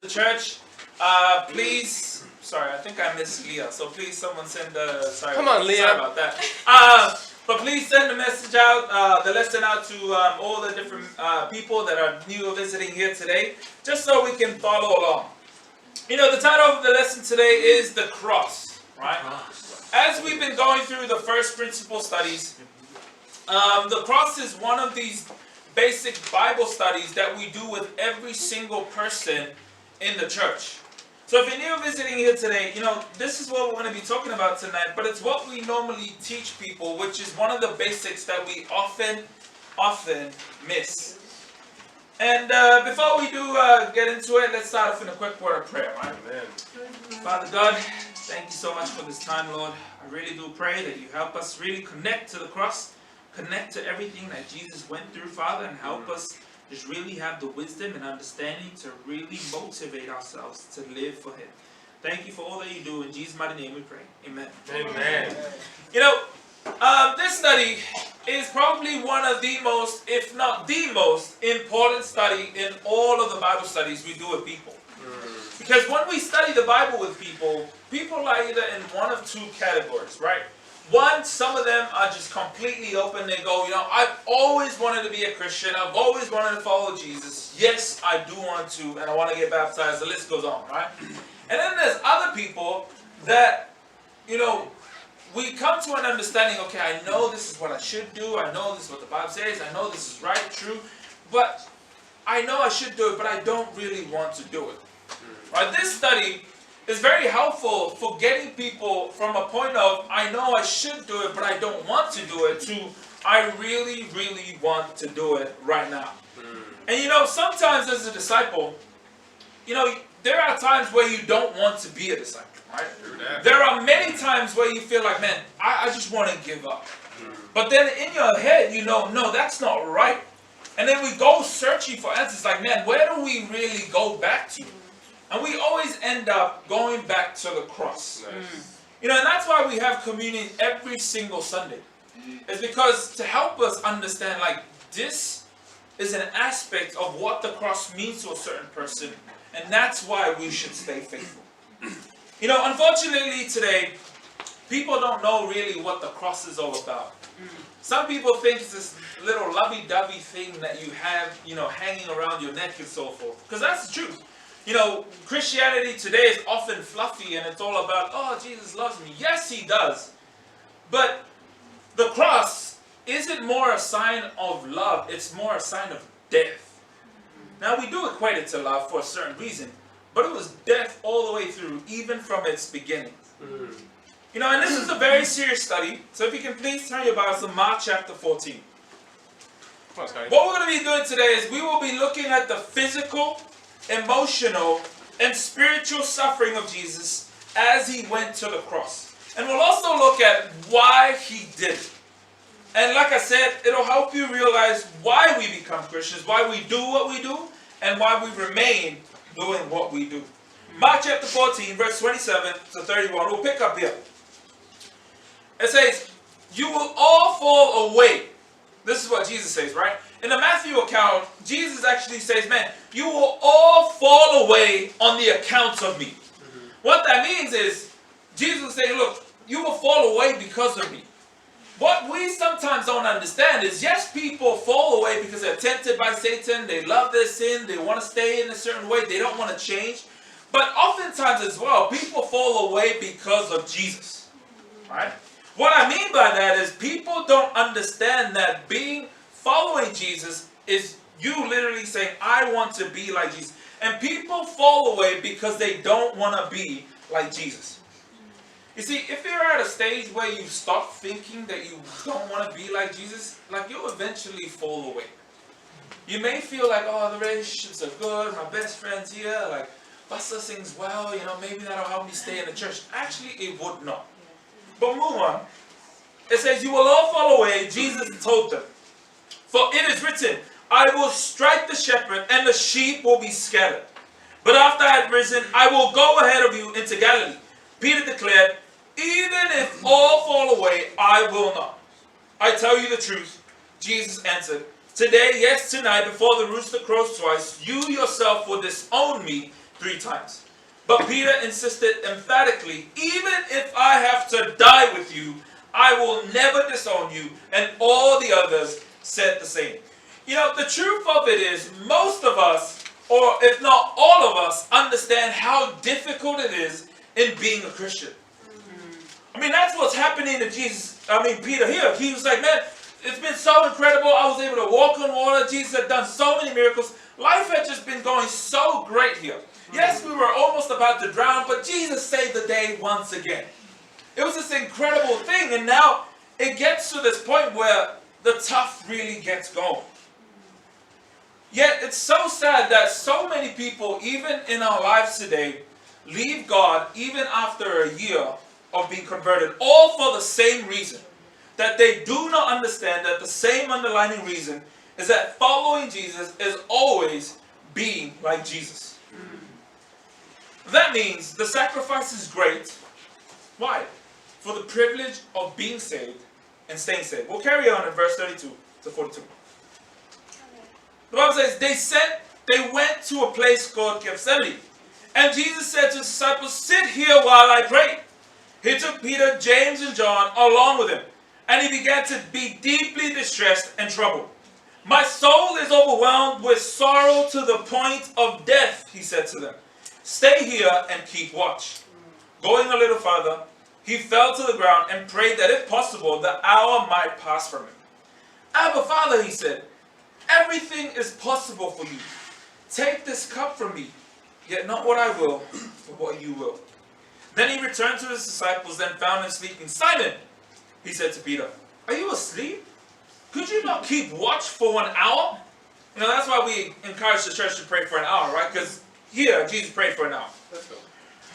the church, please, sorry, I think I missed Leah, so please someone send Come on, Leah. sorry about that. But please send the message out, the lesson out to all the different people that are new or visiting here today, just so we can follow along. You know, the title of the lesson today is The Cross, right? As we've been going through the first principle studies, the cross is one of these basic Bible studies that we do with every single person in the church. So if you're new visiting here today, you know, this is what we're going to be talking about tonight, but it's what we normally teach people, which is one of the basics that we often miss. And before we do get into it, let's start off in a quick word of prayer, right? Amen. Father God, thank you so much for this time, Lord. I really do pray that you help us really connect to the cross, connect to everything that Jesus went through, Father, and help us just really have the wisdom and understanding to really motivate ourselves to live for Him. Thank you for all that you do. In Jesus' mighty name we pray. Amen. Amen. You know, this study is probably one of the most, if not the most, important study in all of the Bible studies we do with people. Because when we study the Bible with people, people are either in one of two categories, right? One, some of them are just completely open. They go, you know, I've always wanted to be a Christian. I've always wanted to follow Jesus. Yes, I do want to, and I want to get baptized. The list goes on, right? And then there's other people that, you know, we come to an understanding, okay, I know this is what I should do. I know this is what the Bible says. I know this is right, true. But I know I should do it, but I don't really want to do it. Right? This study is very helpful for getting people from a point of, I know I should do it, but I don't want to do it, to I really, really want to do it right now. And you know, sometimes as a disciple, you know, there are times where you don't want to be a disciple. Right? There are many times where you feel like, man, I just want to give up. But then in your head, you know, no, that's not right. And then we go searching for answers like, man, where do we really go back to? And we always end up going back to the cross. You know, and that's why we have communion every single Sunday. It's because to help us understand, like, this is an aspect of what the cross means to a certain person. And that's why we should stay faithful. You know, unfortunately today, people don't know really what the cross is all about. Some people think it's this little lovey-dovey thing that you have, you know, hanging around your neck and so forth. Because that's the truth. You know, Christianity today is often fluffy and it's all about, oh, Jesus loves me. Yes, He does. But the cross isn't more a sign of love. It's more a sign of death. Now, we do equate it to love for a certain reason. But it was death all the way through, even from its beginning. You know, and this is a very serious study. So if you can please turn your Bibles to Mark chapter 14. What we're going to be doing today is we will be looking at the physical, emotional, and spiritual suffering of Jesus as He went to the cross. And we'll also look at why He did it. And like I said, it'll help you realize why we become Christians, why we do what we do, and why we remain doing what we do. Mark chapter 14, verse 27 to 31. We'll pick up here. It says, you will all fall away. This is what Jesus says, right? In the Matthew account, Jesus actually says, man, you will all fall away on the account of me. What that means is, Jesus is saying, look, you will fall away because of me. What we sometimes don't understand is, yes, people fall away because they're tempted by Satan. They love their sin. They want to stay in a certain way. They don't want to change. But oftentimes as well, people fall away because of Jesus. Right? What I mean by that is people don't understand that following Jesus is you literally saying, I want to be like Jesus. And people fall away because they don't want to be like Jesus. You see, if you're at a stage where you stop thinking that you don't want to be like Jesus, like you'll eventually fall away. You may feel like, oh, the relationships are good, my best friend's here, like, Buster sings well, you know, maybe that'll help me stay in the church. Actually, it would not. But move on. It says, you will all fall away, Jesus told them. For it is written, I will strike the shepherd, and the sheep will be scattered. But after I had risen, I will go ahead of you into Galilee. Peter declared, even if all fall away, I will not. I tell you the truth. Jesus answered, today, yes, tonight, before the rooster crows twice, you yourself will disown me 3 times. But Peter insisted emphatically, even if I have to die with you, I will never disown you. And all the others said the same. You know, the truth of it is, most of us, or if not all of us, understand how difficult it is in being a Christian. I mean, that's what's happening to Peter here. He was like, man, it's been so incredible. I was able to walk on water. Jesus had done so many miracles. Life had just been going so great here. Yes, we were almost about to drown, but Jesus saved the day once again. It was this incredible thing, and now it gets to this point where the tough really gets going. Yet it's so sad that so many people, even in our lives today, leave God even after a year of being converted, all for the same reason. That they do not understand that the same underlying reason is that following Jesus is always being like Jesus. That means the sacrifice is great. Why? For the privilege of being saved and staying saved. We'll carry on in verse 32 to 42. The Bible says, they went to a place called Gethsemane. And Jesus said to his disciples, sit here while I pray. He took Peter, James, and John along with him. And he began to be deeply distressed and troubled. My soul is overwhelmed with sorrow to the point of death, he said to them. Stay here and keep watch. Going a little further, he fell to the ground and prayed that if possible, the hour might pass from him. Abba, Father, he said, everything is possible for you. Take this cup from me, yet not what I will, but what you will. Then he returned to his disciples and found them sleeping. Simon, he said to Peter, are you asleep? Could you not keep watch for 1 hour? You know, that's why we encourage the church to pray for an hour, right? Because here, Jesus prayed for an hour.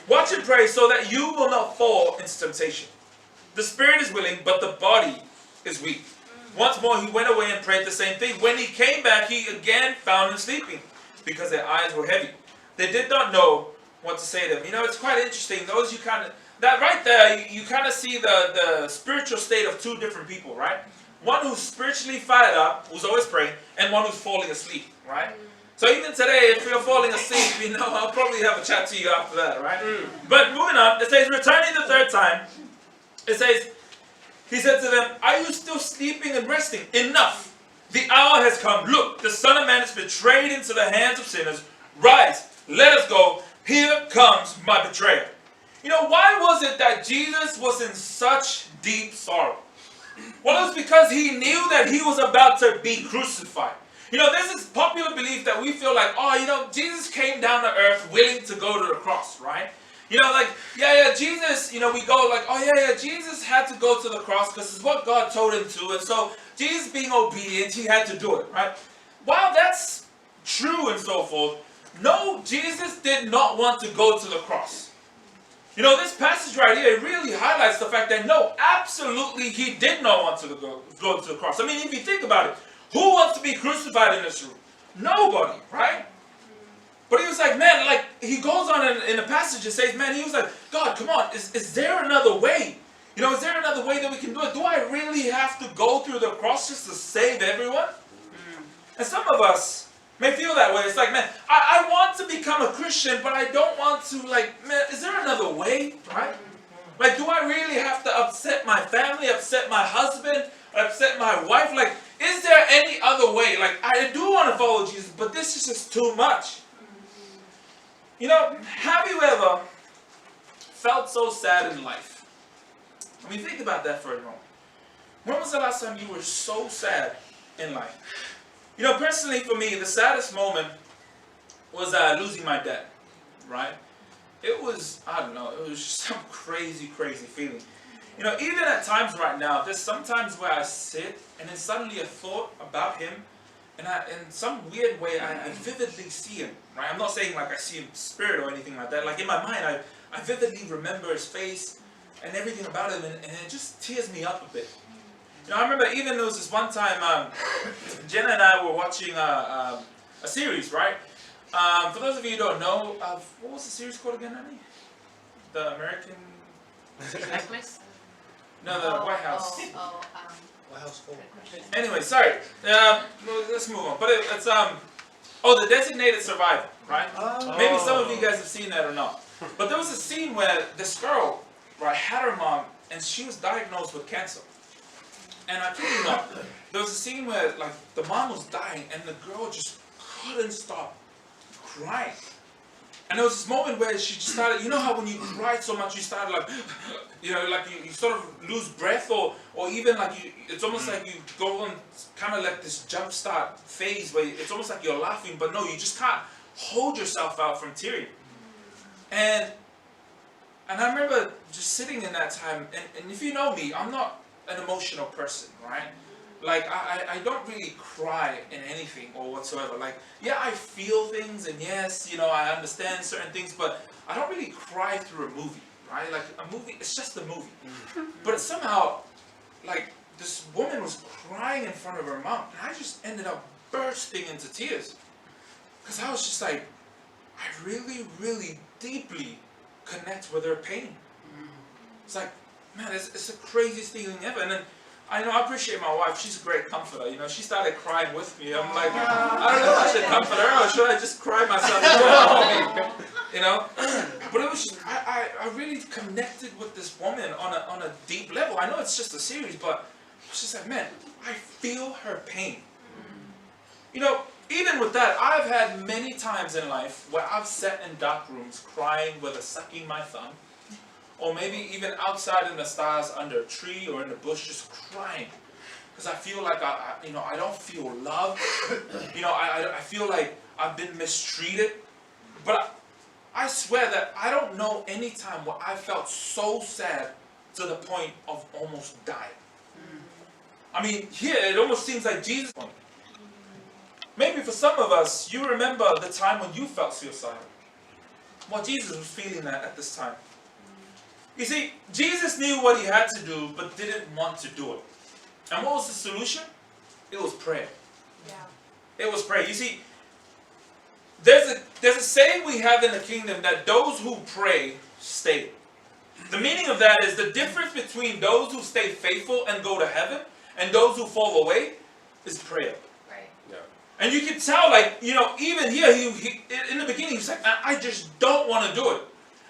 Watch and pray so that you will not fall into temptation. The spirit is willing, but the body is weak. Once more, he went away and prayed the same thing. When he came back, he again found them sleeping because their eyes were heavy. They did not know what to say to them. You know, it's quite interesting. That right there, you kind of see the spiritual state of 2 different people, right? One who's spiritually fired up, who's always praying, and one who's falling asleep, right? So even today, if you're falling asleep, you know, I'll probably have a chat to you after that, right? But moving on, it says, returning the 3rd time, it says, he said to them, are you still sleeping and resting? Enough. The hour has come. Look, the Son of Man is betrayed into the hands of sinners. Rise, let us go. Here comes my betrayer. You know, why was it that Jesus was in such deep sorrow? Well, it was because he knew that he was about to be crucified. You know, there's this popular belief that we feel like, oh, you know, Jesus came down to earth willing to go to the cross, right? You know, like, Jesus, you know, we go like, oh, Jesus had to go to the cross because it's what God told him to. And so, Jesus being obedient, he had to do it, right? While that's true and so forth, no, Jesus did not want to go to the cross. You know, this passage right here really highlights the fact that no, absolutely he did not want to go to the cross. I mean, if you think about it, who wants to be crucified in this room? Nobody, right? But he was like, man, like, he goes on in the passage and says, man, he was like, God, come on, is there another way? You know, is there another way that we can do it? Do I really have to go through the cross just to save everyone? And some of us may feel that way. It's like, man, I want to become a Christian, but I don't want to, like, man, is there another way, right? Like, do I really have to upset my family, upset my husband, upset my wife? Like, is there any other way? Like, I do want to follow Jesus, but this is just too much. You know, have you ever felt so sad in life? I mean, think about that for a moment. When was the last time you were so sad in life? You know, personally for me, the saddest moment was losing my dad, right? It was, I don't know, it was just some crazy, crazy feeling. You know, even at times right now, there's sometimes where I sit and then suddenly a thought about him, and in some weird way, I vividly see him, right? I'm not saying like I see him spirit or anything like that. Like in my mind, I vividly remember his face and everything about him, and it just tears me up a bit. You know, I remember even there was this one time, Jenna and I were watching a series, right? For those of you who don't know, what was the series called again, honey? The American... Christmas? No, the White House. White House 4. Anyway, sorry. Let's move on. But it's the Designated Survivor, right? Oh. Maybe some of you guys have seen that or not. But there was a scene where this girl, right, had her mom, and she was diagnosed with cancer. And I kid you not, there was a scene where like the mom was dying, and the girl just couldn't stop crying. And there was this moment where she just started, you know how when you cried so much, you started like, like you sort of lose breath, or even like it's almost like you go on kind of like this jump start phase where it's almost like you're laughing, but no, you just can't hold yourself out from tearing. And I remember just sitting in that time, and if you know me, I'm not an emotional person, right? Like, I don't really cry in anything or whatsoever. Like, yeah, I feel things, and yes, I understand certain things, but I don't really cry through a movie, right? Like, a movie, it's just a movie. But somehow, like, this woman was crying in front of her mom, and I just ended up bursting into tears. Because I was just like, I really, really deeply connect with her pain. It's like, man, it's the craziest thing ever. And then, I appreciate my wife. She's a great comforter. She started crying with me. I'm like, I don't know if I should comfort her or should I just cry myself? But it was just, I really connected with this woman on a deep level. I know it's just a series, but it's just like, man, I feel her pain. Even with that, I've had many times in life where I've sat in dark rooms crying, whether sucking my thumb, or maybe even outside in the stars under a tree or in the bush, just crying. Because I feel like I don't feel loved. I feel like I've been mistreated. But I swear that I don't know any time where I felt so sad to the point of almost dying. I mean, here it almost seems like Jesus. Maybe for some of us, you remember the time when you felt suicidal. Well, Jesus was feeling that at this time. You see, Jesus knew what he had to do, but didn't want to do it. And what was the solution? It was prayer. Yeah. It was prayer. You see, there's a saying we have in the kingdom that those who pray stay. The meaning of that is the difference between those who stay faithful and go to heaven and those who fall away is prayer. Right. Yeah. And you can tell, like, even here, he in the beginning, he's like, I just don't want to do it.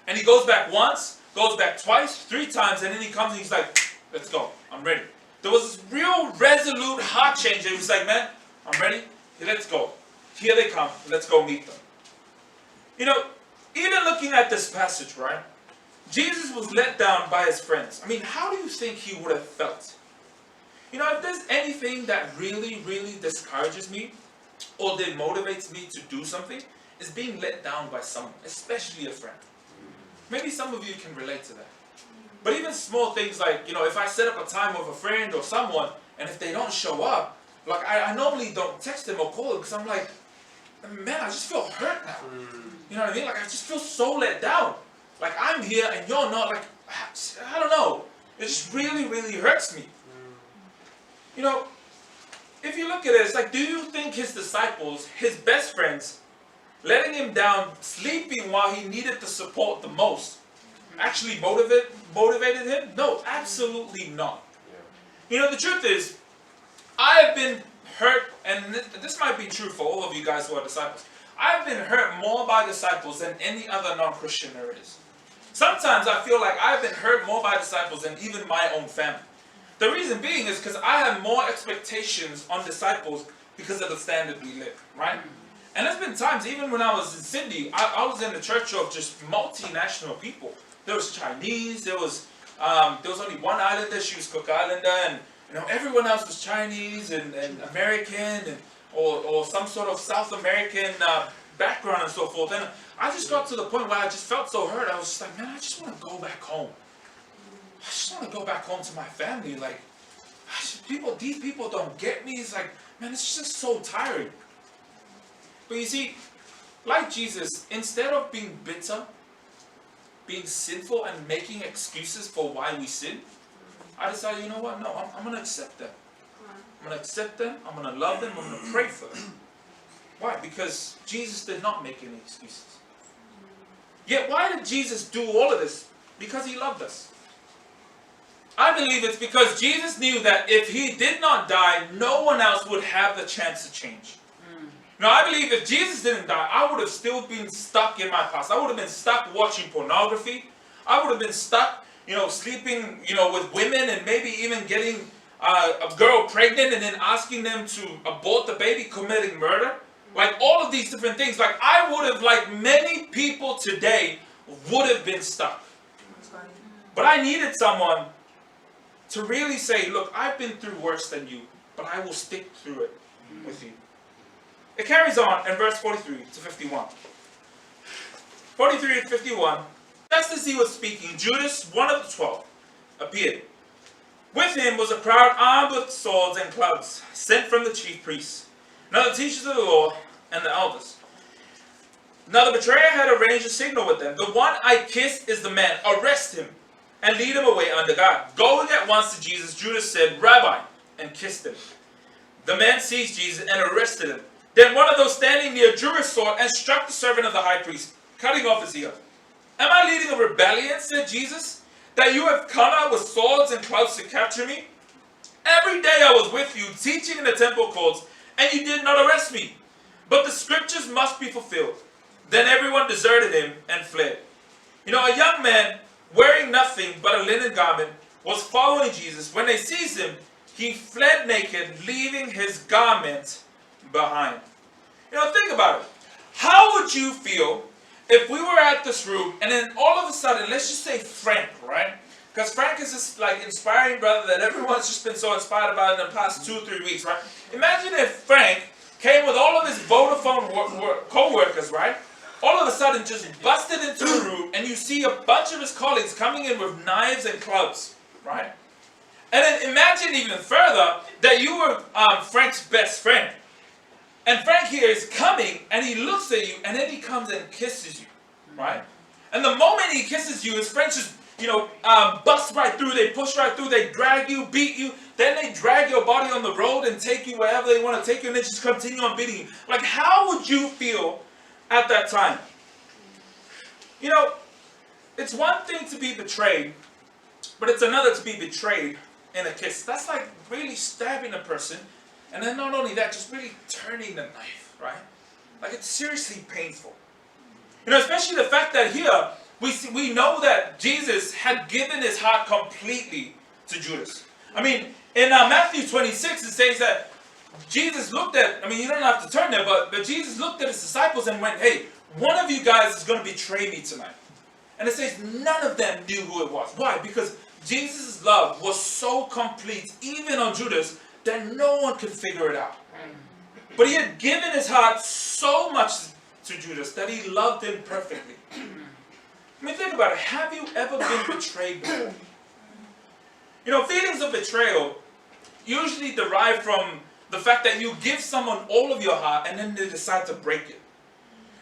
And he goes back once, goes back twice, 3 times, and then he comes and he's like, let's go, I'm ready. There was this real resolute heart change. He was like, man, I'm ready, let's go. Here they come, let's go meet them. Even looking at this passage, right? Jesus was let down by his friends. I mean, how do you think he would have felt? If there's anything that really, really discourages me, or that motivates me to do something, is being let down by someone, especially a friend. Maybe some of you can relate to that. But even small things like, if I set up a time with a friend or someone, and if they don't show up, like I normally don't text them or call them because I'm like, man, I just feel hurt now. You know what I mean? Like I just feel so let down. Like I'm here and you're not. Like, I don't know. It just really, really hurts me. If you look at it, it's like, do you think his disciples, his best friends, letting him down, sleeping while he needed the support the most, actually motivated him? No, absolutely not. Yeah. The truth is, I've been hurt, and this might be true for all of you guys who are disciples. I've been hurt more by disciples than any other non-Christian there is. Sometimes I feel like I've been hurt more by disciples than even my own family. The reason being is because I have more expectations on disciples because of the standard we live, right? And there's been times, even when I was in Sydney, I was in the church of just multinational people. There was Chinese, there was only one islander, she was Cook Islander, and everyone else was Chinese and American or some sort of South American background and so forth. And I just got to the point where I just felt so hurt. I was just like, man, I just want to go back home. I just want to go back home to my family. Like, these people don't get me. It's like, man, it's just so tiring. But you see, like Jesus, instead of being bitter, being sinful, and making excuses for why we sin, I decided, you know what? No, I'm going to accept them. I'm going to accept them. I'm going to love them. I'm going to pray for them. Why? Because Jesus did not make any excuses. Yet why did Jesus do all of this? Because he loved us. I believe it's because Jesus knew that if he did not die, no one else would have the chance to change. Now, I believe if Jesus didn't die, I would have still been stuck in my past. I would have been stuck watching pornography. I would have been stuck, sleeping, with women and maybe even getting a girl pregnant and then asking them to abort the baby, committing murder. Like all of these different things. Like I would have, like many people today, would have been stuck. But I needed someone to really say, look, I've been through worse than you, but I will stick through it with you. It carries on in verse 43 to 51. 43 to 51. Just as he was speaking, Judas, one of the 12, appeared. With him was a crowd armed with swords and clubs, sent from the chief priests, now the teachers of the law, and the elders. Now the betrayer had arranged a signal with them. The one I kissed is the man. Arrest him and lead him away under guard. Going at once to Jesus, Judas said, Rabbi, and kissed him. The man seized Jesus and arrested him. Then one of those standing near drew his sword and struck the servant of the high priest, cutting off his ear. Am I leading a rebellion, said Jesus, that you have come out with swords and clubs to capture me? Every day I was with you, teaching in the temple courts, and you did not arrest me. But the scriptures must be fulfilled. Then everyone deserted him and fled. A young man, wearing nothing but a linen garment, was following Jesus. When they seized him, he fled naked, leaving his garment behind. Think about it. How would you feel if we were at this room and then all of a sudden, let's just say Frank, right? Because Frank is this inspiring brother that everyone's just been so inspired about in the past 2-3 weeks, right? Imagine if Frank came with all of his Vodafone co-workers, right? All of a sudden just busted into the room and you see a bunch of his colleagues coming in with knives and clubs, right? And then imagine even further that you were Frank's best friend. And Frank here is coming and he looks at you and then he comes and kisses you, right? And the moment he kisses you, his friends just, bust right through, they push right through, they drag you, beat you, then they drag your body on the road and take you wherever they want to take you and they just continue on beating you. Like, how would you feel at that time? It's one thing to be betrayed, but it's another to be betrayed in a kiss. That's like really stabbing a person. And then not only that, just really turning the knife, right? Like it's seriously painful. Especially the fact that here, we know that Jesus had given his heart completely to Judas. In Matthew 26, it says that Jesus looked at, you don't have to turn there, but Jesus looked at his disciples and went, hey, one of you guys is going to betray me tonight. And it says none of them knew who it was. Why? Because Jesus' love was so complete, even on Judas, that no one could figure it out. But he had given his heart so much to Judas that he loved him perfectly. Think about it. Have you ever been betrayed before? Feelings of betrayal usually derive from the fact that you give someone all of your heart and then they decide to break it.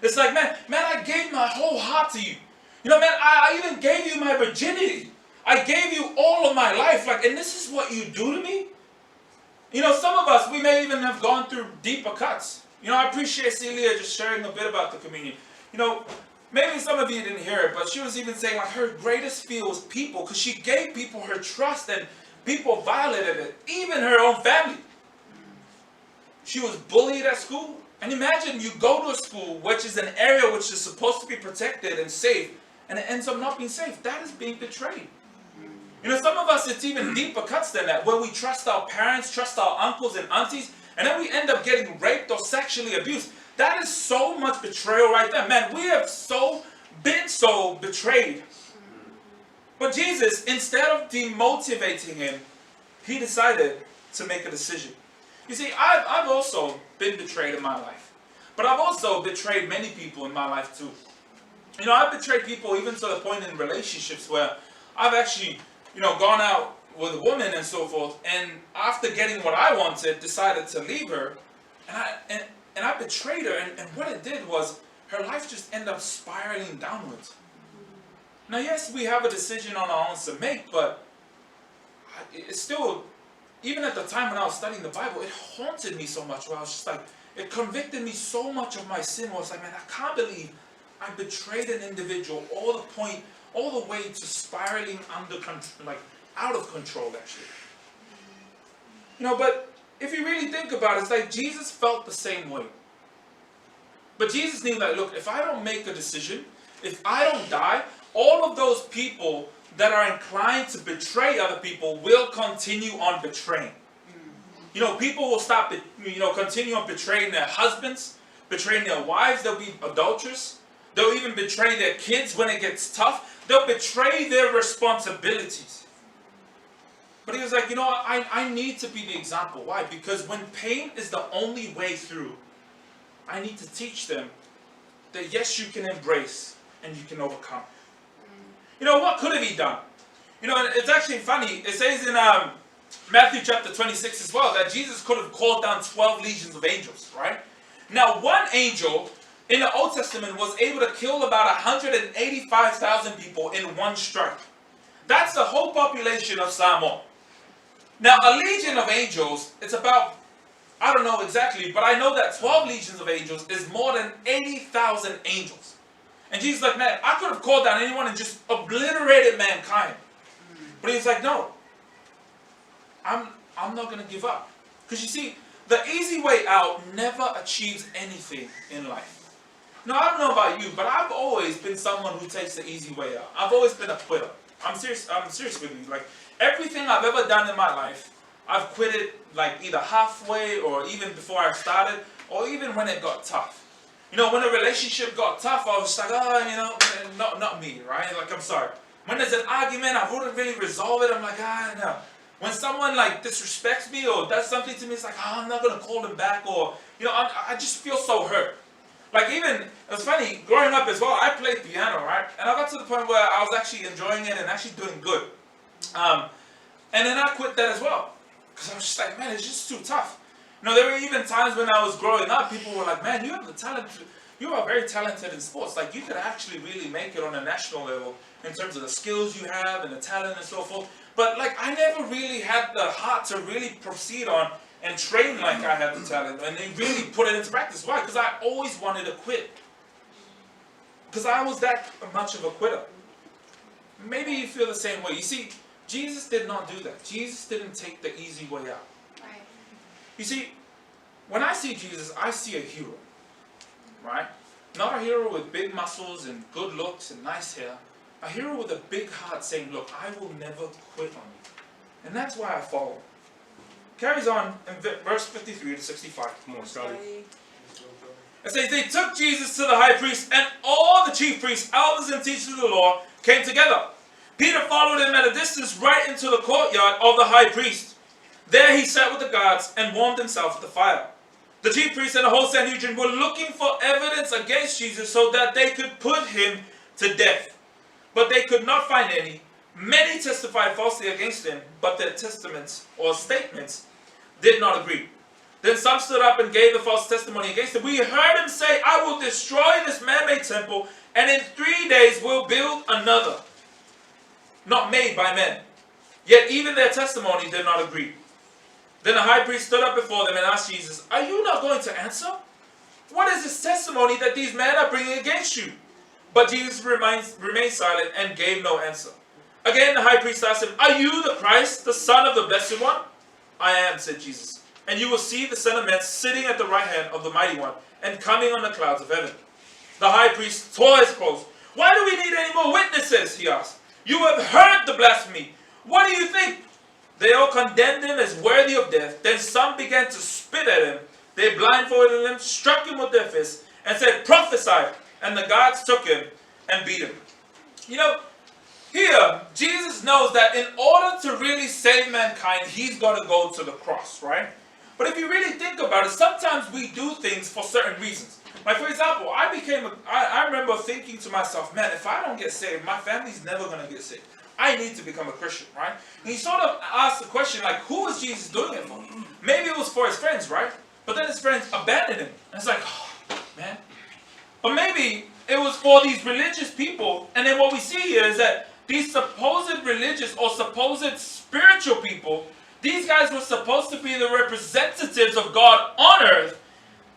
It's like, man, I gave my whole heart to you. I even gave you my virginity. I gave you all of my life. And this is what you do to me? Some of us, we may even have gone through deeper cuts. I appreciate Celia just sharing a bit about the communion. Maybe some of you didn't hear it, but she was even saying her greatest fear was people, because she gave people her trust and people violated it, even her own family. She was bullied at school. And imagine you go to a school which is an area which is supposed to be protected and safe, and it ends up not being safe. That is being betrayed. Some of us, it's even deeper cuts than that, where we trust our parents, trust our uncles and aunties, and then we end up getting raped or sexually abused. That is so much betrayal right there. Man, we have been so betrayed. But Jesus, instead of demotivating him, he decided to make a decision. You see, I've also been betrayed in my life. But I've also betrayed many people in my life too. I've betrayed people even to the point in relationships where I've actually gone out with a woman and so forth, and after getting what I wanted, decided to leave her, and I betrayed her, and what it did was her life just ended up spiraling downwards. Now, yes, we have a decision on our own to make, but it's still, even at the time when I was studying the Bible, it haunted me so much, where I was just it convicted me so much of my sin, where I was man, I can't believe I betrayed an individual all the way to spiraling out of control, actually. But if you really think about it, it's Jesus felt the same way. But Jesus knew that, look, if I don't make a decision, if I don't die, all of those people that are inclined to betray other people will continue on betraying. People will stop, continue on betraying their husbands, betraying their wives. They'll be adulterous. They'll even betray their kids when it gets tough. They'll betray their responsibilities. But he was like, I need to be the example. Why? Because when pain is the only way through, I need to teach them that yes, you can embrace and you can overcome. What could have he done? It's actually funny. It says in Matthew chapter 26 as well that Jesus could have called down 12 legions of angels, right? Now, one angel in the Old Testament was able to kill about 185,000 people in one strike. That's the whole population of Samoa. Now, a legion of angels, it's about, I don't know exactly, but I know that 12 legions of angels is more than 80,000 angels. And Jesus is like, man, I could have called down anyone and just obliterated mankind. But he's like, no, I'm not going to give up. Because you see, the easy way out never achieves anything in life. I don't know about you, but I've always been someone who takes the easy way out. I've always been a quitter. I'm serious with you. Like, everything I've ever done in my life, I've quit it like either halfway or even before I started, or even when it got tough. When a relationship got tough, I was like, not me, right? Like, I'm sorry. When there's an argument, I wouldn't really resolve it. I'm like, no. When someone like disrespects me or does something to me, it's like, I'm not going to call them back, or, I just feel so hurt. Like, even, it's funny, growing up as well, I played piano, right? And I got to the point where I was actually enjoying it and actually doing good. And then I quit that as well. Because I was just like, man, it's just too tough. There were even times when I was growing up, people were like, man, you have the talent. You are very talented in sports. Like, you could actually really make it on a national level in terms of the skills you have and the talent and so forth. But, like, I never really had the heart to really proceed on and train like I had the talent. And they really put it into practice. Why? Because I always wanted to quit. Because I was that much of a quitter. Maybe you feel the same way. You see, Jesus did not do that. Jesus didn't take the easy way out. Right. You see, when I see Jesus, I see a hero, right? Not a hero with big muscles and good looks and nice hair. A hero with a big heart saying, look, I will never quit on you. And that's why I follow him. Carries on in verse 53 to 65. Come on, Scotty. It says, they took Jesus to the high priest, and all the chief priests, elders, and teachers of the law came together. Peter followed him at a distance right into the courtyard of the high priest. There he sat with the guards and warmed himself at the fire. The chief priests and the whole Sanhedrin were looking for evidence against Jesus so that they could put him to death. But they could not find any. Many testified falsely against him, but their testaments or statements did not agree. Then some stood up and gave the false testimony against him. We heard him say, I will destroy this man-made temple, and in 3 days will build another, not made by men. Yet even their testimony did not agree. Then the high priest stood up before them and asked Jesus, are you not going to answer? What is this testimony that these men are bringing against you? But Jesus remained silent and gave no answer. Again the high priest asked him, are you the Christ, the Son of the Blessed One? I am, said Jesus. And you will see the Son of Man sitting at the right hand of the Mighty One and coming on the clouds of heaven. The high priest tore his clothes. Why do we need any more witnesses? He asked. You have heard the blasphemy. What do you think? They all condemned him as worthy of death. Then some began to spit at him. They blindfolded him, struck him with their fists, and said, prophesy. And the guards took him and beat him. Here, Jesus knows that in order to really save mankind, he's got to go to the cross, right? But if you really think about it, sometimes we do things for certain reasons. Like, for example, I remember thinking to myself, man, if I don't get saved, my family's never going to get saved. I need to become a Christian, right? And he sort of asked the question, like, who is Jesus doing it for? Maybe it was for his friends, right? But then his friends abandoned him. And it's like, oh, man. But maybe it was for these religious people. And then what we see here is that these supposed religious or supposed spiritual people, these guys were supposed to be the representatives of God on earth.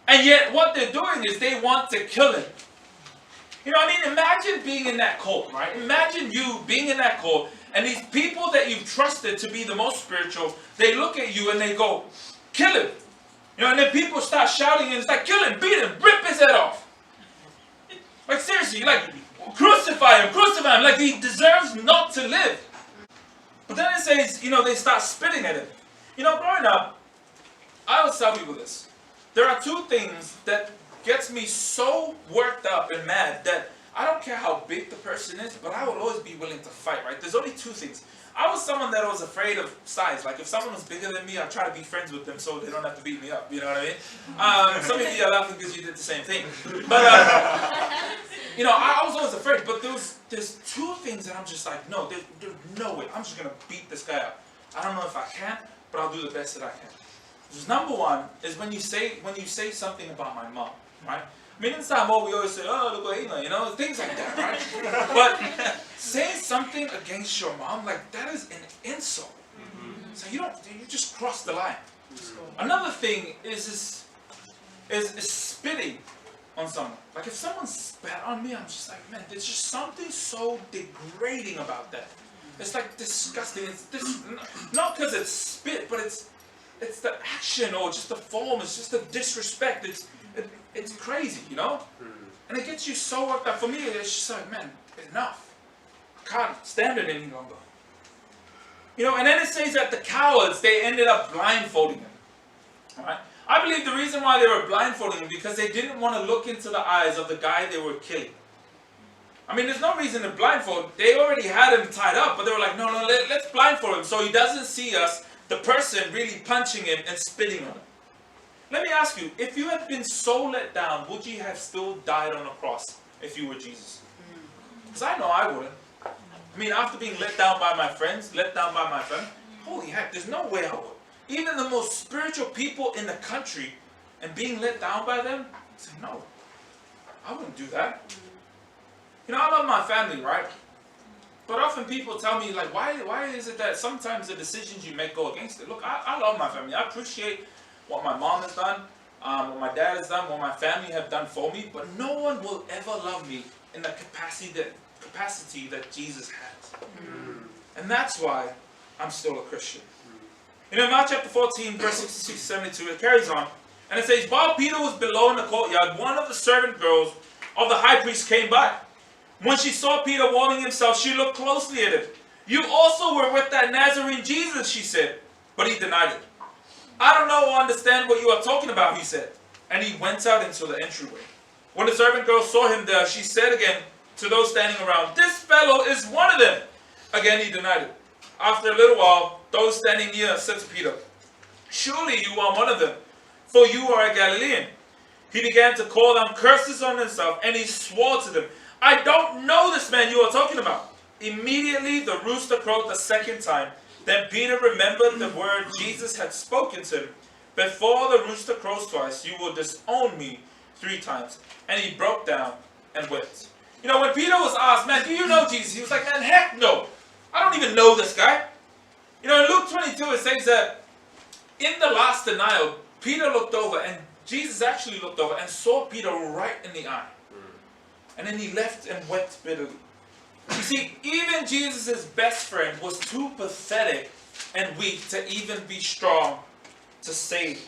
And yet what they're doing is they want to kill him. Imagine being in that cult, right? Imagine you being in that cult, and these people that you've trusted to be the most spiritual, they look at you and they go, kill him. And then people start shouting, and it's like, kill him, beat him, rip his head off. Like seriously, like crucify him, crucify him. Like he deserves not to live. But then it says, they start spitting at him. Growing up, I always tell people this. There are two things that gets me so worked up and mad that I don't care how big the person is, but I will always be willing to fight, right? There's only two things. I was someone that was afraid of size. Like if someone was bigger than me, I'd try to be friends with them so they don't have to beat me up. You know what I mean? Some of you are laughing because you did the same thing. But, I was always afraid. But there's two things that I'm just like, no, there's no way. I'm just going to beat this guy up. I don't know if I can, but I'll do the best that I can. Number one is when you say something about my mom, right? I mean, in Samoa, we always say, oh, look at things like that, right? But saying something against your mom, like, that is an insult. So you just cross the line. Another thing is spitting on someone. Like, if someone spat on me, I'm just like, man, there's just something so degrading about that. It's like disgusting. Not because it's spit, but it's the action or just the form. It's just the disrespect. It's crazy, And it gets you so worked up. For me, it's just like, man, enough. I can't stand it any longer. And then it says that the cowards, they ended up blindfolding him. All right? I believe the reason why they were blindfolding him because they didn't want to look into the eyes of the guy they were killing. I mean, there's no reason to blindfold. They already had him tied up, but they were like, no, let's blindfold him so he doesn't see us, the person really punching him and spitting on him. Let me ask you, if you had been so let down, would you have still died on a cross if you were Jesus? Because I know I wouldn't. I mean, after being let down by my friends, let down by my family, holy heck, there's no way I would. Even the most spiritual people in the country and being let down by them, I say, no, I wouldn't do that. I love my family, right? But often people tell me, like, why is it that sometimes the decisions you make go against it? Look, I love my family. I appreciate what my mom has done, what my dad has done, what my family have done for me, but no one will ever love me in the capacity that Jesus has. And that's why I'm still a Christian. In Mark chapter 14, verse 66 to 72, it carries on, and it says, while Peter was below in the courtyard, one of the servant girls of the high priest came by. When she saw Peter warming himself, she looked closely at him. You also were with that Nazarene Jesus, she said. But he denied it. I don't know or understand what you are talking about, he said. And he went out into the entryway. When the servant girl saw him there, she said again to those standing around, this fellow is one of them. Again he denied it. After a little while, those standing near said to Peter, surely you are one of them, for you are a Galilean. He began to call down curses on himself, and he swore to them, I don't know this man you are talking about. Immediately the rooster crowed the second time. Then Peter remembered the word Jesus had spoken to him. Before the rooster crows twice, you will disown me 3 times. And he broke down and wept. When Peter was asked, man, do you know Jesus? He was like, man, heck no. I don't even know this guy. In Luke 22, it says that in the last denial, Peter looked over, and Jesus actually looked over and saw Peter right in the eye. And then he left and wept bitterly. You see, even Jesus' best friend was too pathetic and weak to even be strong to save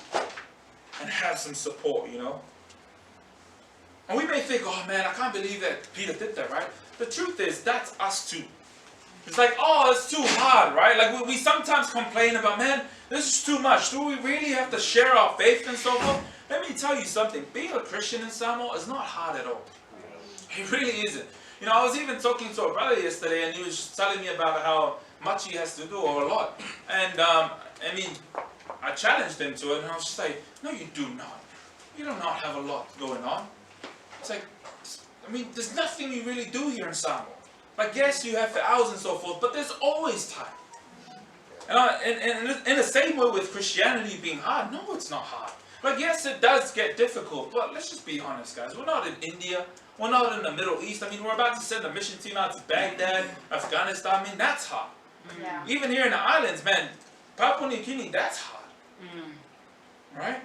and have some support, And we may think, oh man, I can't believe that Peter did that, right? The truth is, that's us too. It's like, oh, it's too hard, right? Like we sometimes complain about, man, this is too much. Do we really have to share our faith and so forth? Let me tell you something. Being a Christian in Samoa is not hard at all. It really isn't. I was even talking to a brother yesterday, and he was just telling me about how much he has to do, or a lot. And I challenged him to it, and I was just like, no, you do not. You do not have a lot going on. It's like, there's nothing you really do here in Samoa. Like, yes, you have the hours and so forth, but there's always time. And in the same way with Christianity being hard, no, it's not hard. Like, yes, it does get difficult, but let's just be honest, guys. We're not in India. We're not in the Middle East. We're about to send a mission team out to Baghdad, Afghanistan. That's hard. Yeah. Even here in the islands, man, Papua New Guinea, that's hard. Right?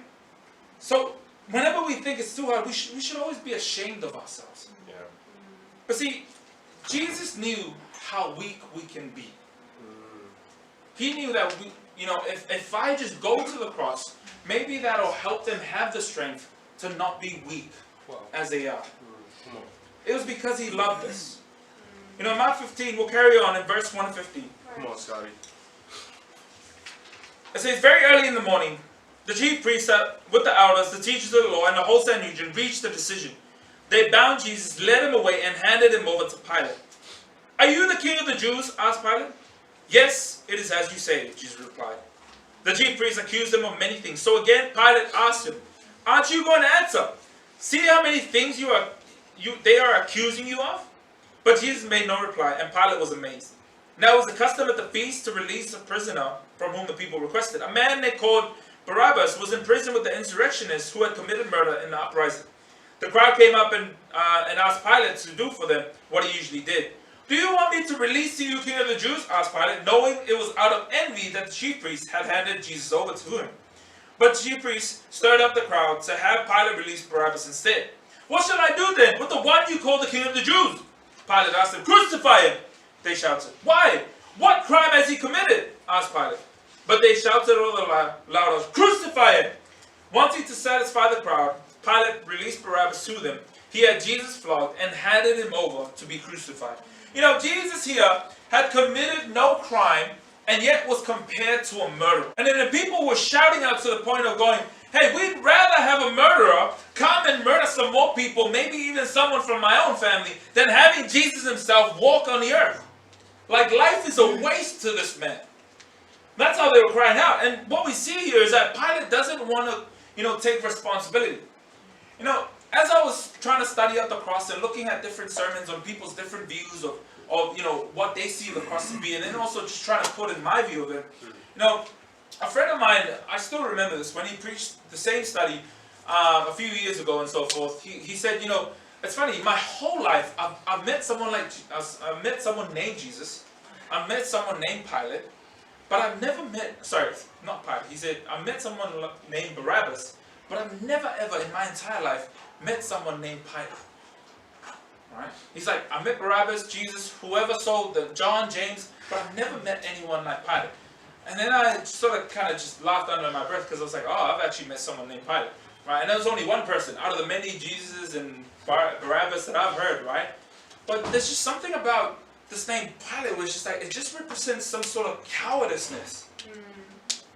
So, whenever we think it's too hard, we should always be ashamed of ourselves. Yeah. But see, Jesus knew how weak we can be. He knew that if I just go to the cross, maybe that'll help them have the strength to not be weak as they are. It was because he loved us. You know, Mark 15, we'll carry on in verse 1 to 15. Come on, Scotty. It says, very early in the morning, the chief priests with the elders, the teachers of the law, and the whole Sanhedrin reached a decision. They bound Jesus, led him away, and handed him over to Pilate. Are you the king of the Jews? Asked Pilate. Yes, it is as you say, Jesus replied. The chief priests accused him of many things. So again, Pilate asked him, aren't you going to answer? See how many things they are accusing you of? But Jesus made no reply, and Pilate was amazed. Now it was the custom at the feast to release a prisoner from whom the people requested. A man they called Barabbas was in prison with the insurrectionists who had committed murder in the uprising. The crowd came up and asked Pilate to do for them what he usually did. Do you want me to release to you, king of the Jews? Asked Pilate, knowing it was out of envy that the chief priests had handed Jesus over to him. But the chief priests stirred up the crowd to have Pilate release Barabbas instead. What shall I do then with the one you call the king of the Jews? Pilate asked them, crucify him, they shouted. Why? What crime has he committed? Asked Pilate. But they shouted all the louder, crucify him! Wanting to satisfy the crowd, Pilate released Barabbas to them. He had Jesus flogged and handed him over to be crucified. You know, Jesus here had committed no crime and yet was compared to a murderer. And then the people were shouting out to the point of going, hey, we'd rather have a murderer come and murder some more people, maybe even someone from my own family, than having Jesus himself walk on the earth. Like life is a waste to this man. That's how they were crying out. And what we see here is that Pilate doesn't want to, take responsibility. You know, as I was trying to study out the cross and looking at different sermons on people's different views of what they see the cross to be, and then also just trying to put in my view of it. A friend of mine, I still remember this, when he preached the same study a few years ago and so forth, he said, it's funny, my whole life, I've met someone I've met someone named Jesus, I've met someone named Pilate, but I've never met, sorry, not Pilate, he said, I met someone named Barabbas, but I've never ever in my entire life met someone named Pilate. Right? He's like, I met Barabbas, Jesus, whoever sold John, James, but I've never met anyone like Pilate. And then I sort of kind of just laughed under my breath because I was like, oh, I've actually met someone named Pilate. Right? And there was only one person out of the many Jesuses and Barabbas that I've heard, right? But there's just something about this name Pilate where it's just like, it just represents some sort of cowardiceness.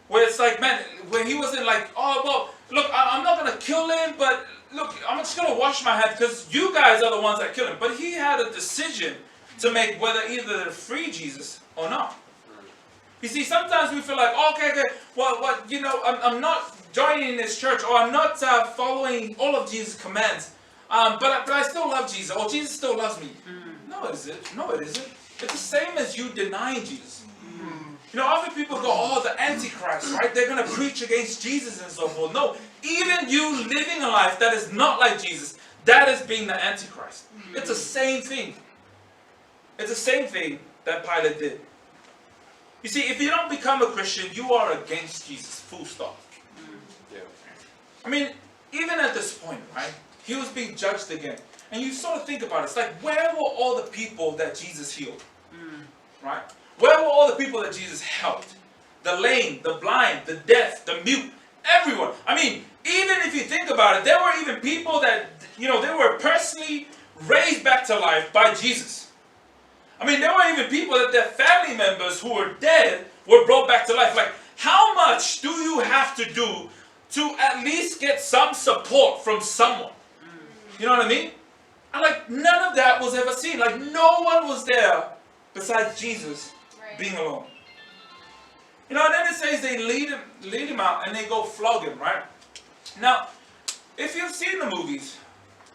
Where it's like, man, when he wasn't like, oh, well, look, I'm not going to kill him, but look, I'm just going to wash my hands because you guys are the ones that killed him. But he had a decision to make whether either to free Jesus or not. You see, sometimes we feel like, okay, well, I'm not joining this church, or I'm not following all of Jesus' commands, but I still love Jesus, or Jesus still loves me. No, it isn't. No, it isn't. It's the same as you denying Jesus. Often people go, oh, the Antichrist, right? They're going to preach against Jesus and so forth. No, even you living a life that is not like Jesus, that is being the Antichrist. It's the same thing. It's the same thing that Pilate did. You see, if you don't become a Christian, you are against Jesus, full stop. Yeah. I mean, even at this point, right? He was being judged again. And you sort of think about it. It's like, where were all the people that Jesus healed? Right? Where were all the people that Jesus helped? The lame, the blind, the deaf, the mute, everyone. I mean, even if you think about it, there were even people that, they were personally raised back to life by Jesus. I mean, there were even people that their family members who were dead were brought back to life. Like, how much do you have to do to at least get some support from someone? You know what I mean? And like, none of that was ever seen. Like, no one was there besides Jesus being alone. And then it says they lead him out and they go flog him, right? Now, if you've seen the movies,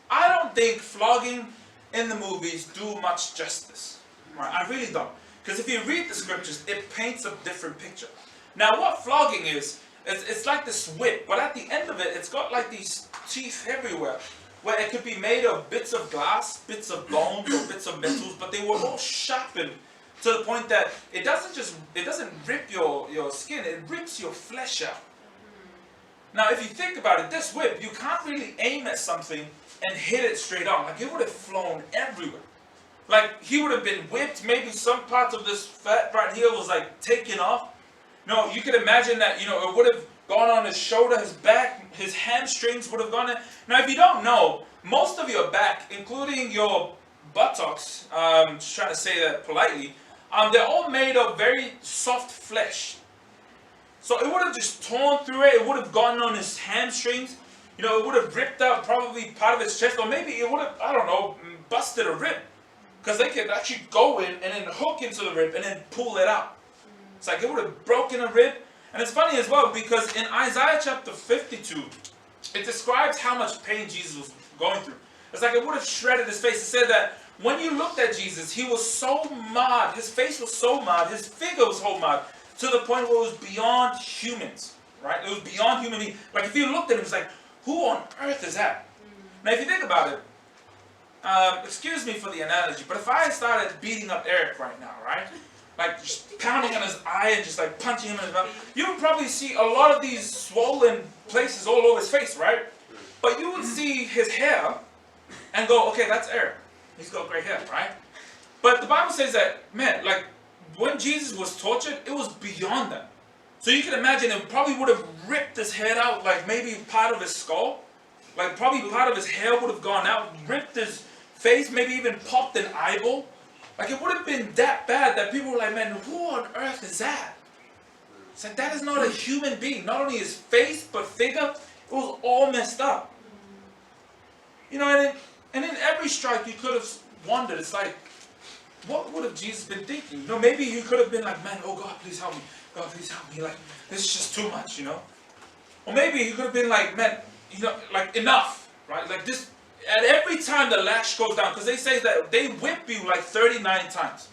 I don't think flogging in the movies do much justice. Right? I really don't. Because if you read the scriptures, it paints a different picture. Now, what flogging is, it's like this whip, but at the end of it, it's got like these teeth everywhere, where it could be made of bits of glass, bits of bones, or bits of metals, but they were all sharpened to the point that it doesn't rip your skin, it rips your flesh out. Now, if you think about it, this whip, you can't really aim at something and hit it straight on. Like, it would have flown everywhere. Like, he would have been whipped. Maybe some parts of this fat right here was like taken off. No, you could imagine that, it would have gone on his shoulder, his back, his hamstrings would have gone in. Now, if you don't know, most of your back, including your buttocks, just trying to say that politely, they're all made of very soft flesh. So it would have just torn through it. It would have gotten on his hamstrings. You know, it would have ripped out probably part of his chest, or maybe it would have, I don't know, busted a rib. Because they could actually go in and then hook into the rib and then pull it out. It's like it would have broken a rib. And it's funny as well because in Isaiah chapter 52, it describes how much pain Jesus was going through. It's like it would have shredded his face. It said that when you looked at Jesus, he was so marred. His face was so marred. His figure was so marred to the point where it was beyond humans. Right? It was beyond human beings. Like if you looked at him, it's like, who on earth is that? Now if you think about it, excuse me for the analogy, but if I started beating up Eric right now, right? Like just pounding on his eye and just like punching him in his mouth, you would probably see a lot of these swollen places all over his face, right? But you would see his hair and go, okay, that's Eric. He's got gray hair, right? But the Bible says that, man, like when Jesus was tortured, it was beyond that. So you can imagine it probably would have ripped his head out, like maybe part of his skull. Like probably part of his hair would have gone out, ripped his face, maybe even popped an eyeball. Like it would have been that bad that people were like, man, who on earth is that? It's like that is not a human being. Not only his face, but figure, it was all messed up. You know, and in every strike you could have wondered, it's like, what would have Jesus been thinking? You know, maybe he could have been like, man, oh God, please help me. God, please help me. Like, this is just too much, you know. Or maybe he could have been like, man, you know, like enough, right? Like this, at every time the lash goes down, because they say that they whip you like 39 times.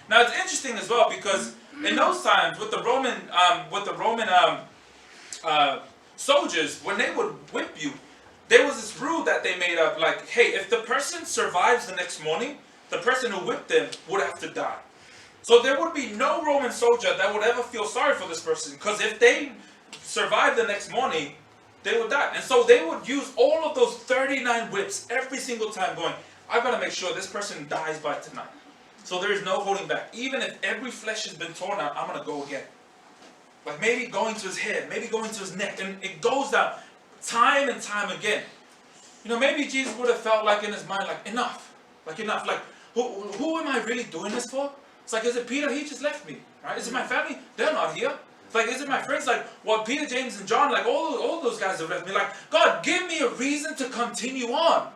Now it's interesting as well because in those times with the Roman soldiers, when they would whip you, there was this rule that they made up, like, hey, if the person survives the next morning, the person who whipped them would have to die. So there would be no Roman soldier that would ever feel sorry for this person, because if they survived the next morning, they would die. And so they would use all of those 39 whips every single time going, I've got to make sure this person dies by tonight. So there is no holding back. Even if every flesh has been torn out, I'm going to go again. Like maybe going to his head, maybe going to his neck. And it goes down time and time again. You know, maybe Jesus would have felt like in his mind, like enough. Like enough. Like, who am I really doing this for? It's like, is it Peter? He just left me. Right? Is it my family? They're not here. Like, is it my friends? Like, well, Peter, James, and John, like, all those guys have left me. Like, God, give me a reason to continue on. Right.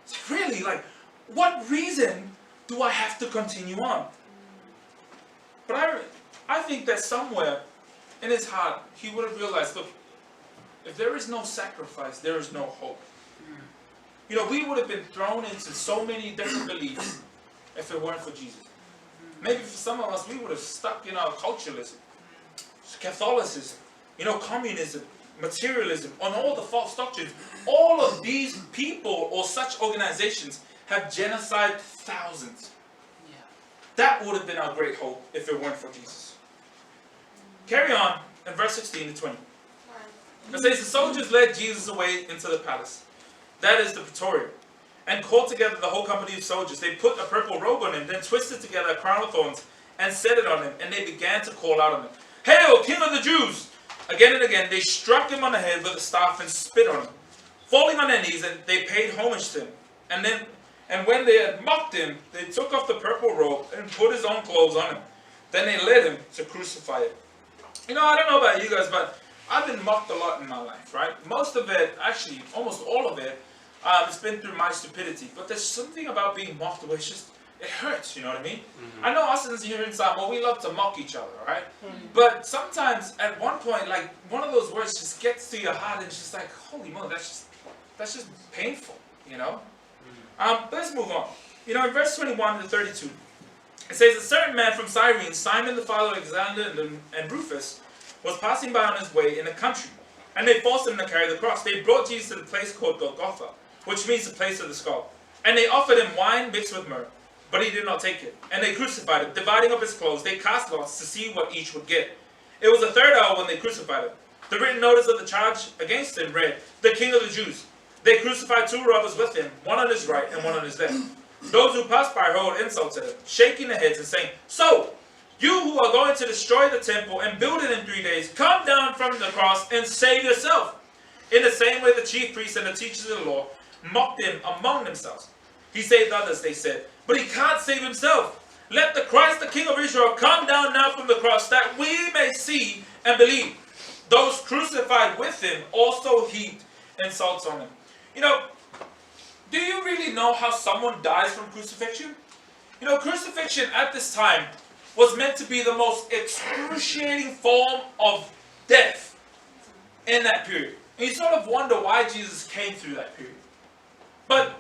It's really, like, what reason do I have to continue on? But I think that somewhere in his heart, he would have realized, look, if there is no sacrifice, there is no hope. You know, we would have been thrown into so many different beliefs if it weren't for Jesus. Maybe for some of us, we would have stuck in our culturalism. Catholicism, you know, communism, materialism, on all the false doctrines. All of these people or such organizations have genocided thousands. Yeah. That would have been our great hope if it weren't for Jesus. Carry on in verse 16 to 20. It says, the soldiers led Jesus away into the palace. That is the praetorium. And called together the whole company of soldiers. They put a purple robe on him, then twisted together a crown of thorns and set it on him. And they began to call out on him, Hail, King of the Jews! Again and again, they struck him on the head with a staff and spit on him. Falling on their knees, and they paid homage to him. And when they had mocked him, they took off the purple robe and put his own clothes on him. Then they led him to crucify him. You know, I don't know about you guys, but I've been mocked a lot in my life, right? Most of it, actually, almost all of it, it's been through my stupidity. But there's something about being mocked where it's just, it hurts, you know what I mean? I know us here in Samoa, we love to mock each other, right? But sometimes, at one point, like, one of those words just gets to your heart and it's just like, holy moly, that's just painful, you know? Let's move on. You know, in verse 21 to 32, it says, a certain man from Cyrene, Simon the father of Alexander and Rufus, was passing by on his way in the country, and they forced him to carry the cross. They brought Jesus to the place called Golgotha, which means the place of the skull. And they offered him wine mixed with myrrh, but he did not take it. And they crucified him. Dividing up his clothes, they cast lots to see what each would get. It was the third hour when they crucified him. The written notice of the charge against him read, the King of the Jews. They crucified two robbers with him, one on his right and one on his left. Those who passed by hurled insults at him, shaking their heads and saying, So, you who are going to destroy the temple and build it in 3 days, come down from the cross and save yourself. In the same way the chief priests and the teachers of the law mocked him among themselves. He saved others, they said, but he can't save himself. Let the Christ, the King of Israel, come down now from the cross, that we may see and believe. Those crucified with him also heaped insults on him. You know, do you really know how someone dies from crucifixion? You know, crucifixion at this time was meant to be the most excruciating form of death in that period. And you sort of wonder why Jesus came through that period. But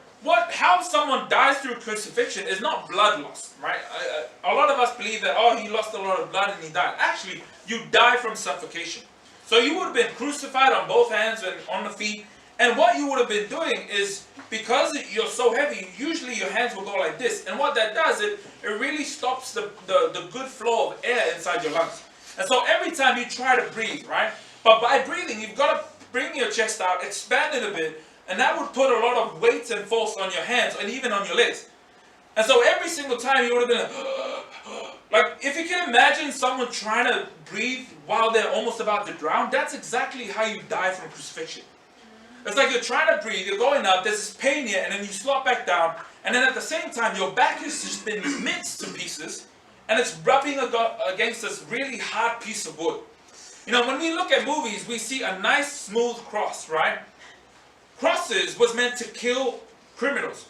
how someone dies through crucifixion is not blood loss, right? A lot of us believe that, oh, he lost a lot of blood and he died. Actually, you die from suffocation. So you would have been crucified on both hands and on the feet. And what you would have been doing is, because you're so heavy, usually your hands will go like this. And what that does, it really stops the good flow of air inside your lungs. And so every time you try to breathe, right? But by breathing, you've got to bring your chest out, expand it a bit, and that would put a lot of weight and force on your hands and even on your legs. And so every single time you would have been like, if you can imagine someone trying to breathe while they're almost about to drown, that's exactly how you die from crucifixion. It's like you're trying to breathe, you're going up, there's this pain here, and then you slop back down, and then at the same time, your back has just been minced to pieces, and it's rubbing against this really hard piece of wood. You know, when we look at movies, we see a nice smooth cross, right? Crosses was meant to kill criminals.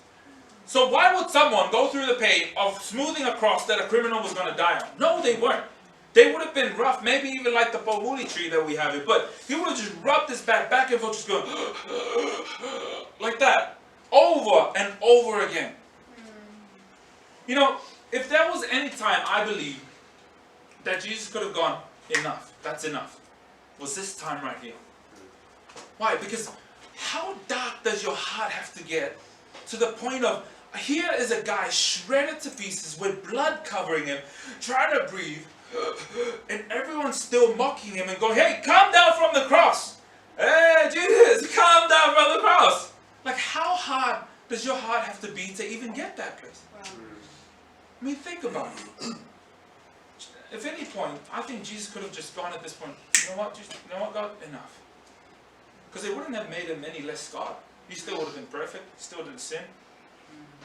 So why would someone go through the pain of smoothing a cross that a criminal was going to die on? No, they weren't. They would have been rough, maybe even like the pomuli tree that we have here. But he would have just rubbed his back and forth, just going like that, over and over again. You know, if there was any time I believe that Jesus could have gone, enough, that's enough, was this time right here. Why? Because how dark does your heart have to get to the point of, here is a guy shredded to pieces with blood covering him, trying to breathe, and everyone's still mocking him and going, hey, come down from the cross. Hey, Jesus, come down from the cross. Like, how hard does your heart have to be to even get that place? I mean, think about it. If any point, I think Jesus could have just gone at this point, you know what, God, enough. Because it wouldn't have made him any less God. He still would have been perfect, still didn't sin.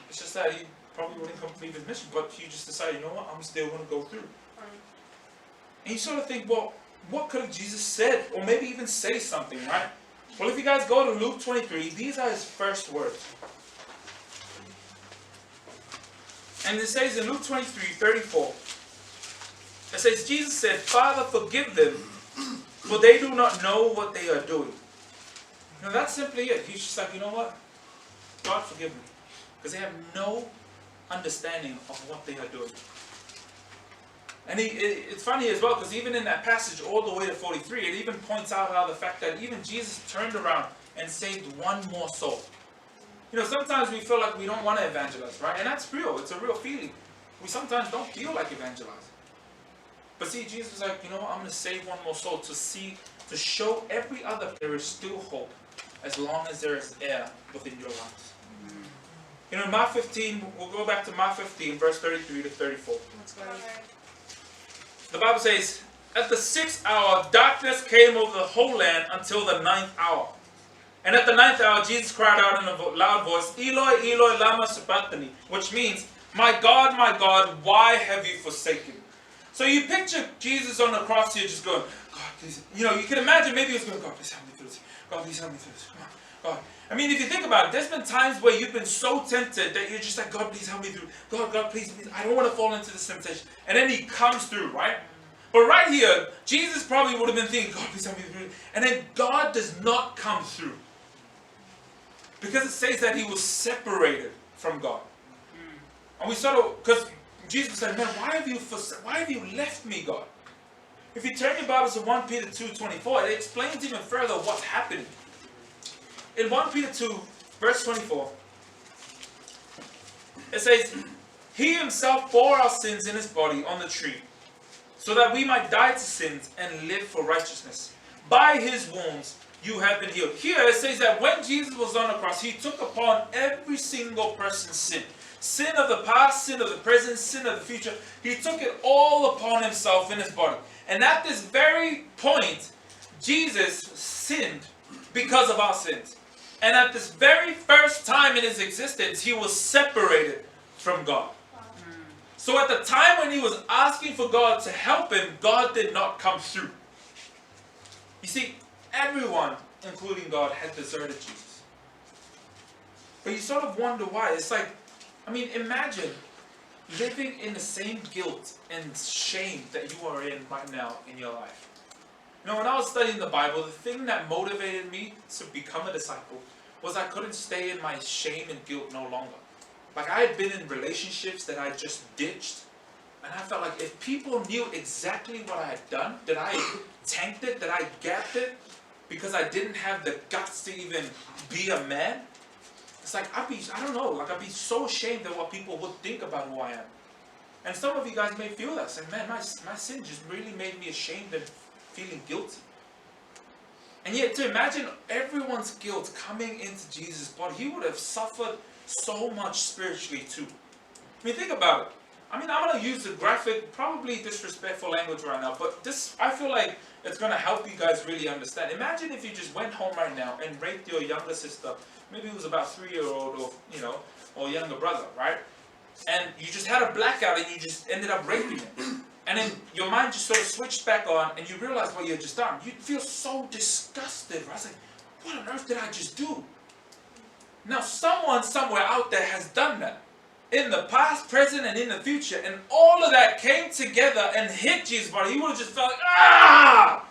It's just that he probably wouldn't complete his mission, but he just decided, you know what, I'm still going to go through. And you sort of think, well, what could have Jesus said? Or maybe even say something, right? Well, if you guys go to Luke 23, these are his first words. And it says in Luke 23:34, it says, Jesus said, Father, forgive them, for they do not know what they are doing. You know, that's simply it. He's just like, you know what? God, forgive me. Because they have no understanding of what they are doing. And it's funny as well, because even in that passage all the way to 43, it even points out how the fact that even Jesus turned around and saved one more soul. You know, sometimes we feel like we don't want to evangelize, right? And that's real. It's a real feeling. We sometimes don't feel like evangelizing. But see, Jesus is like, you know what? I'm going to save one more soul to show every other there is still hope as long as there is air within your lives. You know, in Mark 15, we'll go back to Mark 15, verse 33 to 34. The Bible says, at the 6th hour, darkness came over the whole land until the 9th hour. And at the 9th hour, Jesus cried out in a loud voice, Eloi, Eloi, lama sabachthani, which means, my God, why have you forsaken me? So you picture Jesus on the cross here just going, God, please. You know, you can imagine maybe he's going, God, please help me through this. God, please help me through this. Come on, God. I mean, if you think about it, there's been times where you've been so tempted that you're just like, God, please help me through. God, please, I don't want to fall into this temptation. And then he comes through, right? But right here, Jesus probably would have been thinking, God, please help me through. And then God does not come through. Because it says that he was separated from God. And we sort of, because Jesus said, man, why have you left me, God? If you turn your Bibles to 1 Peter 2:24, it explains even further what's happening. In 1 Peter 2, verse 24, it says, he himself bore our sins in his body on the tree, so that we might die to sins and live for righteousness. By his wounds you have been healed. Here it says that when Jesus was on the cross, he took upon every single person's sin. Sin of the past, sin of the present, sin of the future. He took it all upon himself in his body. And at this very point, Jesus sinned because of our sins. And at this very first time in his existence, he was separated from God. So at the time when he was asking for God to help him, God did not come through. You see, everyone, including God, had deserted Jesus. But you sort of wonder why. It's like, I mean, imagine living in the same guilt and shame that you are in right now in your life. You know, when I was studying the Bible, the thing that motivated me to become a disciple was I couldn't stay in my shame and guilt no longer. Like, I had been in relationships that I just ditched, and I felt like if people knew exactly what I had done, that I tanked it, that I gapped it, because I didn't have the guts to even be a man, it's like, I'd be so ashamed of what people would think about who I am. And some of you guys may feel that, saying, man, my sin just really made me ashamed and feeling guilty. And yet, to imagine everyone's guilt coming into Jesus' body, he would have suffered so much spiritually too. I mean, think about it. I mean, I'm going to use the graphic, probably disrespectful language right now, but this, I feel like it's going to help you guys really understand. Imagine if you just went home right now and raped your younger sister, maybe it was about 3-year-old or, you know, or younger brother, right? And you just had a blackout and you just ended up raping him. And then your mind just sort of switched back on and you realize what you had just done. You'd feel so disgusted. I was like, what on earth did I just do? Now, someone somewhere out there has done that. In the past, present, and in the future. And all of that came together and hit Jesus' body. He would have just felt like, ah!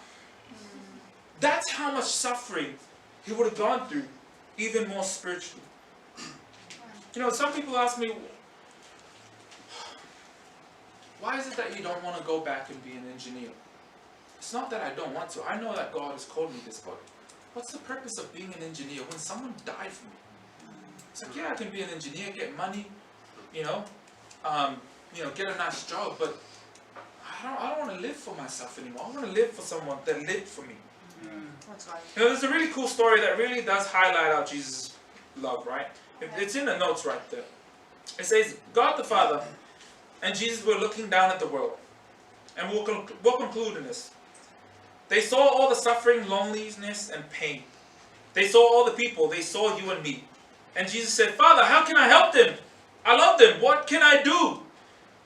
That's how much suffering he would have gone through, even more spiritually. You know, some people ask me, why is it that you don't want to go back and be an engineer? It's not that I don't want to. I know that God has called me this, but what's the purpose of being an engineer when someone died for me? It's like, yeah, I can be an engineer, get money, you know, get a nice job, but I don't want to live for myself anymore. I want to live for someone that lived for me. That's right. You know, there's a really cool story that really does highlight out Jesus' love, right? It's in the notes right there. It says, God the Father and Jesus were looking down at the world. And we'll conclude in this. They saw all the suffering, loneliness, and pain. They saw all the people. They saw you and me. And Jesus said, Father, how can I help them? I love them. What can I do?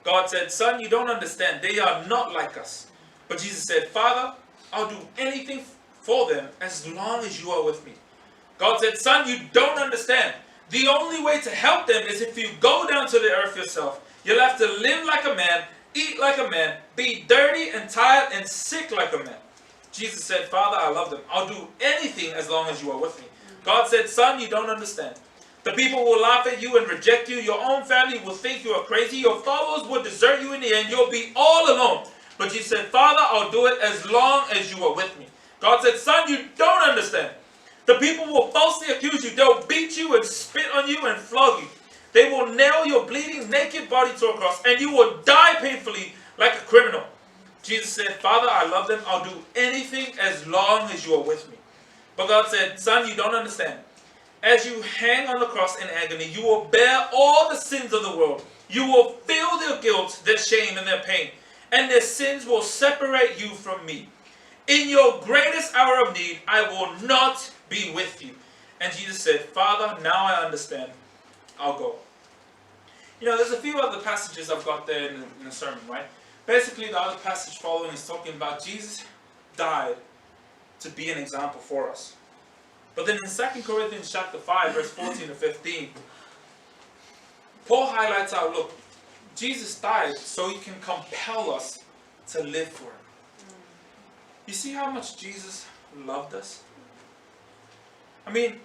God said, Son, you don't understand. They are not like us. But Jesus said, Father, I'll do anything for them as long as you are with me. God said, Son, you don't understand. The only way to help them is if you go down to the earth yourself. You'll have to live like a man, eat like a man, be dirty and tired and sick like a man. Jesus said, Father, I love them. I'll do anything as long as you are with me. God said, Son, you don't understand. The people will laugh at you and reject you. Your own family will think you are crazy. Your followers will desert you in the end. You'll be all alone. But Jesus said, Father, I'll do it as long as you are with me. God said, Son, you don't understand. The people will falsely accuse you. They'll beat you and spit on you and flog you. They will nail your bleeding naked body to a cross, and you will die painfully like a criminal. Jesus said, Father, I love them. I'll do anything as long as you are with me. But God said, Son, you don't understand. As you hang on the cross in agony, you will bear all the sins of the world. You will feel their guilt, their shame, and their pain. And their sins will separate you from me. In your greatest hour of need, I will not be with you. And Jesus said, Father, now I understand. I'll go. You know, there's a few other passages I've got there in the sermon, right? Basically, the other passage following is talking about Jesus died to be an example for us. But then in 2 Corinthians chapter 5, verse 14 to 15, Paul highlights out, look, Jesus died so he can compel us to live for him. You see how much Jesus loved us? I mean,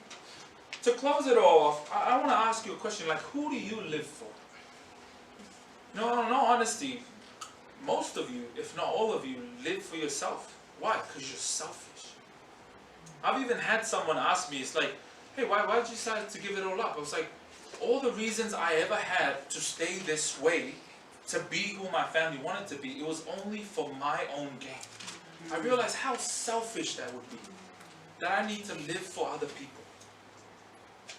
to close it all off, I want to ask you a question, like, who do you live for? No, honesty, most of you, if not all of you, live for yourself. Why? Because you're selfish. I've even had someone ask me, it's like, hey, why did you decide to give it all up? I was like, all the reasons I ever had to stay this way, to be who my family wanted to be, it was only for my own gain. I realized how selfish that would be. That I need to live for other people.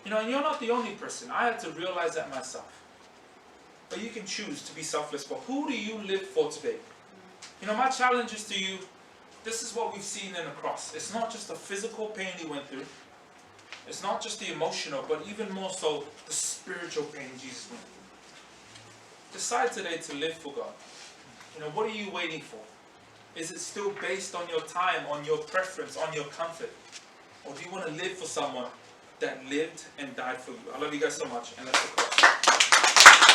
You know, and you're not the only person. I had to realize that myself. But you can choose to be selfless. But who do you live for today? You know, my challenge is to you, this is what we've seen in the cross. It's not just a physical pain he went through. It's not just the emotional, but even more so the spiritual pain Jesus went through. Decide today to live for God. You know, what are you waiting for? Is it still based on your time, on your preference, on your comfort? Or do you want to live for someone that lived and died for you? I love you guys so much, and let's go.